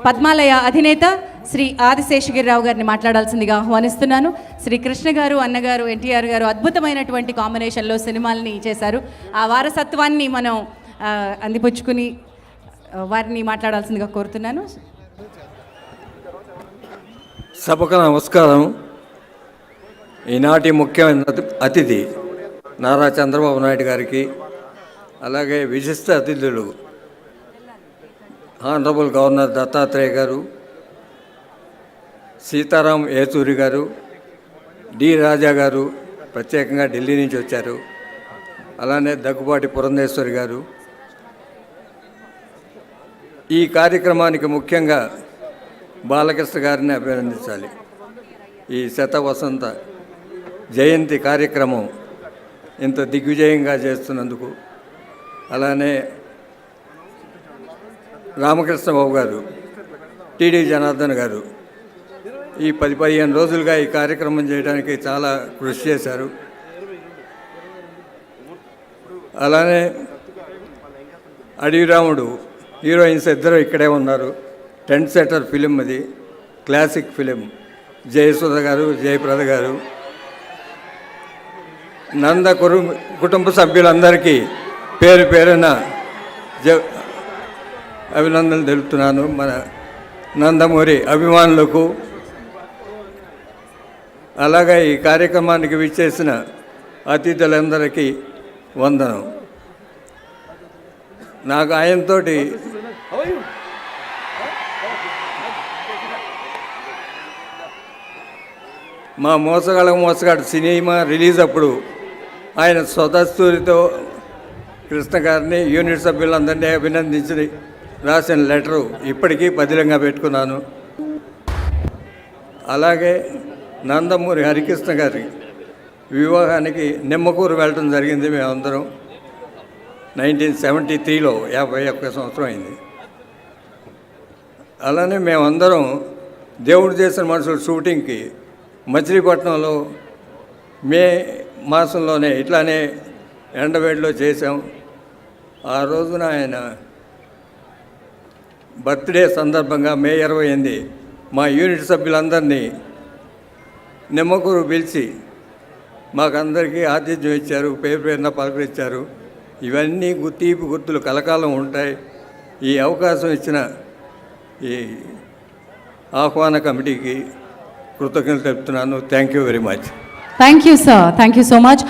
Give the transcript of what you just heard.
పద్మాలయ అధినేత శ్రీ ఆదిశేషగిరిరావు గారిని మాట్లాడాల్సిందిగా ఆహ్వానిస్తున్నాను. శ్రీ కృష్ణ గారు, అన్నగారు, ఎన్టీఆర్ గారు అద్భుతమైనటువంటి కాంబినేషన్లో సినిమాల్ని చేశారు. ఆ వారసత్వాన్ని మనం అందిపుచ్చుకుని వారిని మాట్లాడాల్సిందిగా కోరుతున్నాను. సభకు నమస్కారం. ఈనాటి ముఖ్యమైన అతిథి నారా చంద్రబాబు నాయుడు గారికి, అలాగే విశిష్ట అతిథులు ఆనరబుల్ గవర్నర్ దత్తాత్రేయ గారు, సీతారాం ఏచూరి గారు, డి రాజా గారు ప్రత్యేకంగా ఢిల్లీ నుంచి వచ్చారు. అలానే దగ్గుబాటి పురంధేశ్వరి గారు. ఈ కార్యక్రమానికి ముఖ్యంగా బాలకృష్ణ గారిని అభినందించాలి. ఈ శత వసంత జయంతి కార్యక్రమం ఇంత దిగ్విజయంగా చేస్తున్నందుకు. అలానే రామకృష్ణ బాబు గారు, టీడీ జనార్దన్ గారు ఈ 10-15 రోజులుగా ఈ కార్యక్రమం చేయడానికి చాలా కృషి చేశారు. అలానే అడవిరాముడు హీరోయిన్స్ ఇద్దరు ఇక్కడే ఉన్నారు. టెంట్ సెటర్ ఫిలిం, అది క్లాసిక్ ఫిలిం. జయసుధ గారు, జయప్రద గారు, నంద కుటుంబ సభ్యులందరికీ పేరు పేరున అభినందనలు తెలుపుతున్నాను. మన నందమూరి అభిమానులకు, అలాగే ఈ కార్యక్రమానికి విచ్చేసిన అతిథులందరికీ వందనం. నాకు ఆయనతోటి మా మోసగాడు సినిమా రిలీజ్ అప్పుడు ఆయన స్వదస్తూరితో కృష్ణ గారిని, యూనిట్ సభ్యులందరినీ అభినందించి రాసిన లెటరు ఇప్పటికీ పదిలంగా పెట్టుకున్నాను. అలాగే నందమూరి హరికృష్ణ గారి వివాహానికి నిమ్మకూరు వెళ్ళడం జరిగింది. మేమందరం 1973లో 51 సంవత్సరం అయింది. అలానే మేమందరం దేవుడు చేసిన మనుషులు షూటింగ్కి మచిలీపట్నంలో మే మాసంలోనే ఇట్లానే ఎండవేడిలో చేసాం. ఆ రోజున ఆయన బర్త్డే సందర్భంగా మే 28 మా యూనిట్ సభ్యులందరినీ నిమ్మకూరు పిలిచి మాకందరికీ ఆతిథ్యం ఇచ్చారు, పేరు పేరున పలకరించారు. ఇవన్నీ తీపి గుర్తులు కలకాలం ఉంటాయి. ఈ అవకాశం ఇచ్చిన ఈ ఆహ్వాన కమిటీకి కృతజ్ఞతలు తెలుపుతున్నాను. Thank you very much. Thank you sir, thank you so much.